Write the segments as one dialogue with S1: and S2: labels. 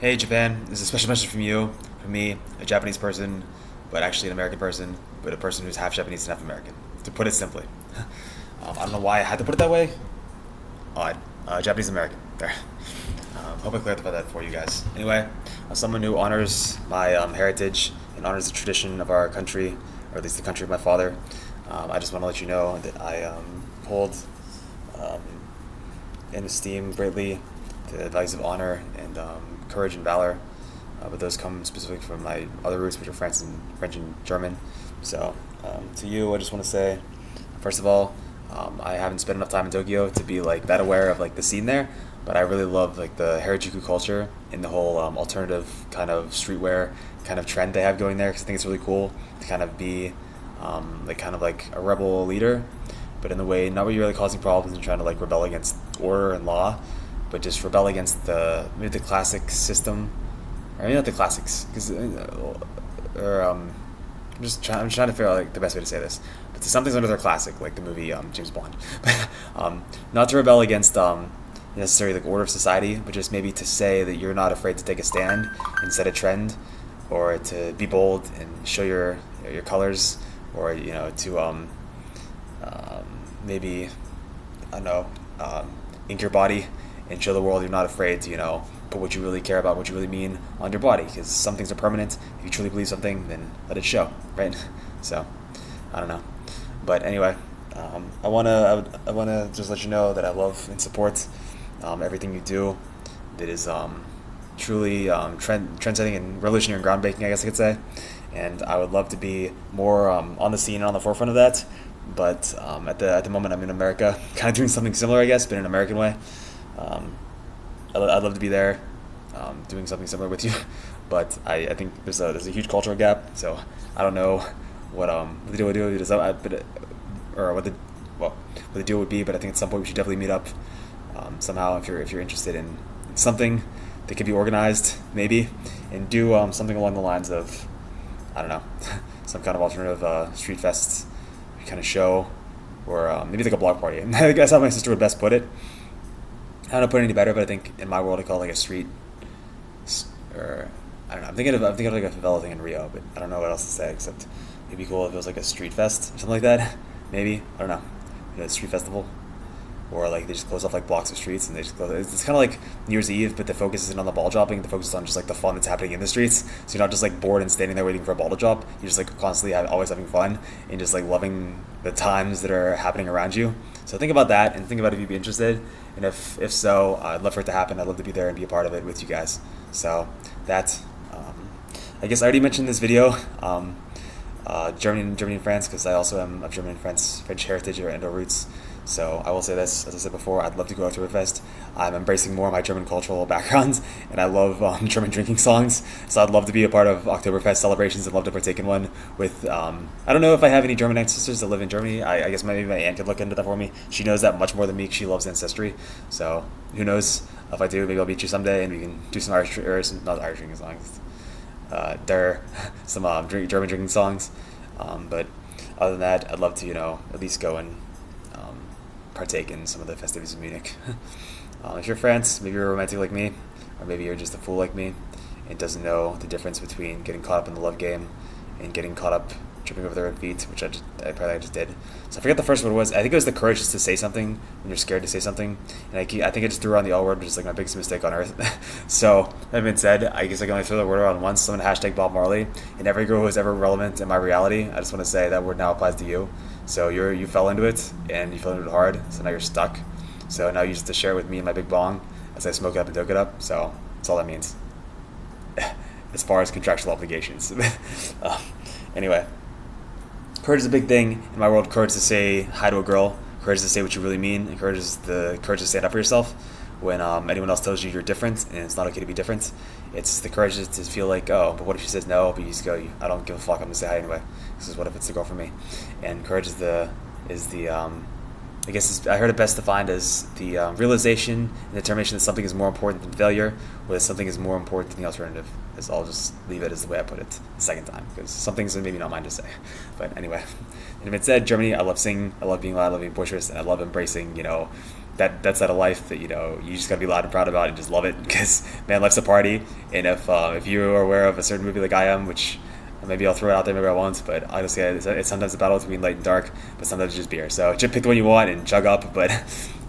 S1: Hey Japan, this is a special message from me, a Japanese person, but actually an American person, but a person who's half Japanese and half American. To put it simply, I don't know why I had to put it that way. Odd, Japanese American. There. Hope I clarified that for you guys. Anyway, as someone who honors my heritage and honors the tradition of our country, or at least the country of my father, I just want to let you know that I hold um, in esteem greatly the values of honor and courage and valor, but those come specifically from my other roots, which are French and German. So to you, I just want to say, first of all, I haven't spent enough time in Tokyo to be like that aware of like the scene there, but I really love like the Harajuku culture and the whole alternative kind of streetwear kind of trend they have going there, because I think it's really cool to kind of be like a rebel leader, but in the way not where you're really causing problems and trying to like rebel against order and law, but just rebel against maybe the classic system, or maybe not the classics, because I'm trying to figure out like the best way to say this. But to some things under their classic, like the movie James Bond, not to rebel against necessarily like order of society, but just maybe to say that you're not afraid to take a stand and set a trend, or to be bold and show your colors, or to maybe I don't know, ink your body and show the world you're not afraid to put what you really care about, what you really mean on your body, because some things are permanent. If you truly believe something, then let it show, right? So I don't know, but anyway, I wanna just let you know that I love and support everything you do. That is truly trendsetting and revolutionary and groundbreaking, I guess I could say. And I would love to be more on the scene and on the forefront of that. But at the moment, I'm in America, kind of doing something similar, I guess, but in an American way. I'd love to be there, doing something similar with you, but I think there's a huge cultural gap. So I don't know what the deal would do, or what the deal would be. But I think at some point we should definitely meet up somehow if you're interested in something that could be organized, maybe, and do something along the lines of, I don't know, some kind of alternative street fest kind of show, or maybe like a block party. And I guess how my sister would best put it. I don't know, put it any better, but I think in my world I call it like a street, or I don't know. I'm thinking of like a favela thing in Rio, but I don't know what else to say except it'd be cool if it was like a street fest or something like that. Maybe, I don't know, a street festival, or like they just close off like blocks of streets and they just close. It's kind of like New Year's Eve, but the focus isn't on the ball dropping. The focus is on just like the fun that's happening in the streets. So you're not just like bored and standing there waiting for a ball to drop. You're just like constantly always having fun and just like loving the times that are happening around you. So think about that and think about if you'd be interested. And if so, I'd love for it to happen. I'd love to be there and be a part of it with you guys. So that, I guess I already mentioned this video, Germany and France, because I also am of German and French heritage or roots. So I will say this, as I said before, I'd love to go to Oktoberfest. I'm embracing more of my German cultural background, and I love German drinking songs. So I'd love to be a part of Oktoberfest celebrations and love to partake in one with, I don't know if I have any German ancestors that live in Germany. I guess maybe my aunt could look into that for me. She knows that much more than me, 'cause she loves ancestry. So who knows, if I do, maybe I'll meet you someday and we can do some Irish, or some, not Irish drinking songs, some German drinking songs. But other than that, I'd love to, at least go and partake in some of the festivities in Munich. If you're France, maybe you're romantic like me, or maybe you're just a fool like me and doesn't know the difference between getting caught up in the love game and getting caught up tripping over their own feet, which I just did. So I forget the first word was. I think it was the courage just to say something when you're scared to say something. And I think I just threw around the L word, which is like my biggest mistake on earth. So that being said, I guess I can only throw the word around once. So I'm gonna hashtag Bob Marley, and every girl who is ever relevant in my reality, I just want to say that word now applies to you. So you fell into it, and you fell into it hard. So now you're stuck. So now you just to share it with me and my big bong as I smoke it up and doke it up. So that's all that means, as far as contractual obligations. Anyway. Courage is a big thing in my world. Courage to say hi to a girl, courage to say what you really mean, and courage is the courage to stand up for yourself when anyone else tells you you're different and it's not okay to be different. It's the courage to feel like, oh, but what if she says no? But you just go, I don't give a fuck. I'm gonna say hi anyway. This is what if it's the girl for me. And courage is the I guess I heard it best defined as the realization and determination that something is more important than failure, or that something is more important than the alternative. I'll just leave it as the way I put it the second time, because some things are maybe not mine to say. But anyway, and if it said Germany, I love singing, I love being loud, I love being boisterous, and I love embracing, that side of life that, you know, you just gotta be loud and proud about and just love it, because man, life's a party. And if you are aware of a certain movie like I am, which maybe I'll throw it out there, maybe I won't, but honestly, it's sometimes a battle between light and dark, but sometimes it's just beer. So just pick the one you want and chug up, but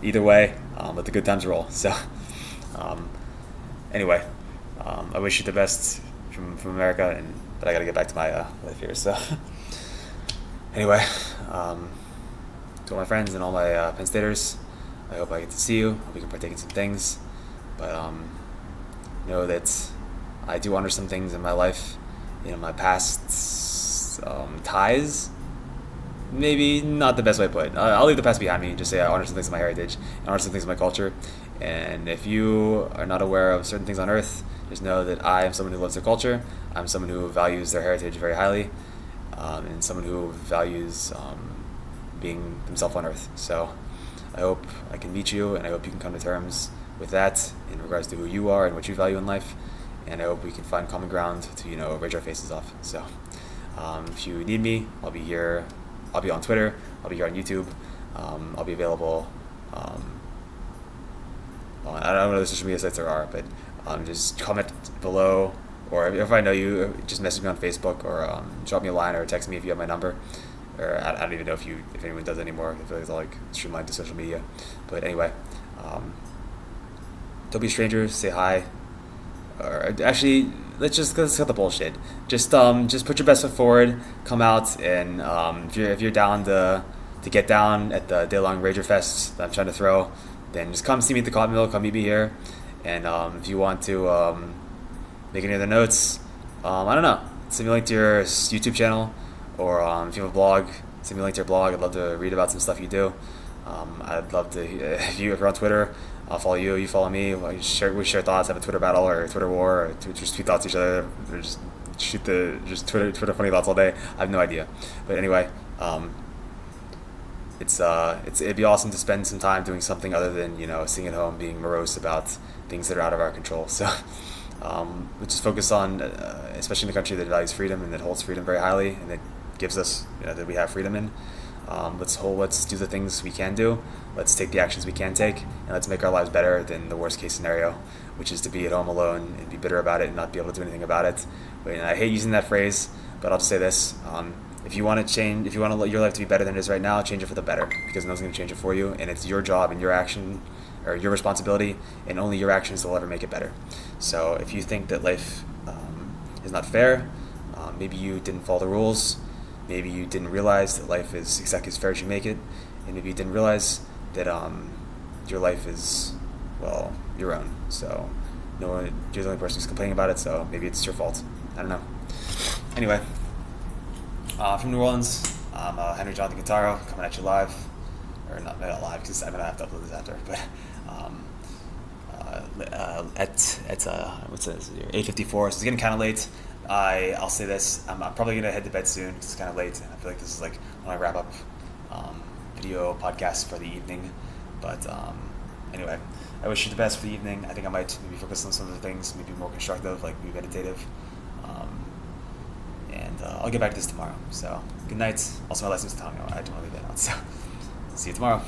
S1: either way, let the good times roll. So anyway, I wish you the best from America, but I gotta get back to my life here. So anyway, to all my friends and all my Penn Staters, I hope I get to see you. Hope we can partake in some things, but know that I do honor some things in my life, you know, my past ties. Maybe not the best way to put it. I'll leave the past behind me and just say I honor some things in my heritage, and honor some things in my culture. And if you are not aware of certain things on Earth, just know that I am someone who loves their culture. I'm someone who values their heritage very highly, and someone who values being themselves on Earth. So I hope I can meet you, and I hope you can come to terms with that in regards to who you are and what you value in life. And I hope we can find common ground to, you know, rage our faces off. So if you need me, I'll be here. I'll be on Twitter. I'll be here on YouTube. I'll be available. I don't know what social media sites there are, but just comment below, or if I know you, just message me on Facebook, or drop me a line or text me if you have my number. Or I don't even know if anyone does anymore. I feel like it's all like streamlined to social media. But anyway, don't be strangers. Say hi. Or actually, let's cut the bullshit. Just put your best foot forward. Come out, and if you're down to get down at the day-long Rager Fest that I'm trying to throw, then just come see me at the Cotton Mill. Come meet me here. And if you want to make any other notes, I don't know, send me a link to your YouTube channel, or if you have a blog, send me a link to your blog. I'd love to read about some stuff you do. I'd love to, if you're on Twitter, I'll follow you, you follow me. We share thoughts, have a Twitter battle or a Twitter war, or just tweet thoughts at each other, or just Twitter funny thoughts all day. I have no idea. But anyway, it'd be awesome to spend some time doing something other than, you know, sitting at home being morose about things that are out of our control. So we just focus on, especially in a country that values freedom and that holds freedom very highly, and that gives us, you know, that we have freedom in. Let's do the things we can do. Let's take the actions we can take, and let's make our lives better than the worst case scenario, which is to be at home alone and be bitter about it and not be able to do anything about it. And I hate using that phrase, but I'll just say this: if you want to change, if you want to let your life to be better than it is right now, change it for the better, because no one's going to change it for you, and it's your job and your action, or your responsibility, and only your actions will ever make it better. So if you think that life is not fair, maybe you didn't follow the rules, maybe you didn't realize that life is exactly as fair as you make it, and maybe you didn't realize that your life is, well, your own. So no one, you're the only person who's complaining about it, so maybe it's your fault. I don't know. Anyway, from New Orleans, I'm Henry Jonathan Guitaro, coming at you live, or not live, because I'm gonna have to upload this after, but at what's this, 8:54, so it's getting kind of late. I'll say this: I'm probably gonna head to bed soon. It's kind of late, and I feel like this is like when I wrap up video podcast for the evening. But anyway, I wish you the best for the evening. I think I might maybe focus on some of the things, maybe more constructive, like maybe meditative. And I'll get back to this tomorrow. So good night. Also, my lessons telling me I don't want to leave that out. So see you tomorrow.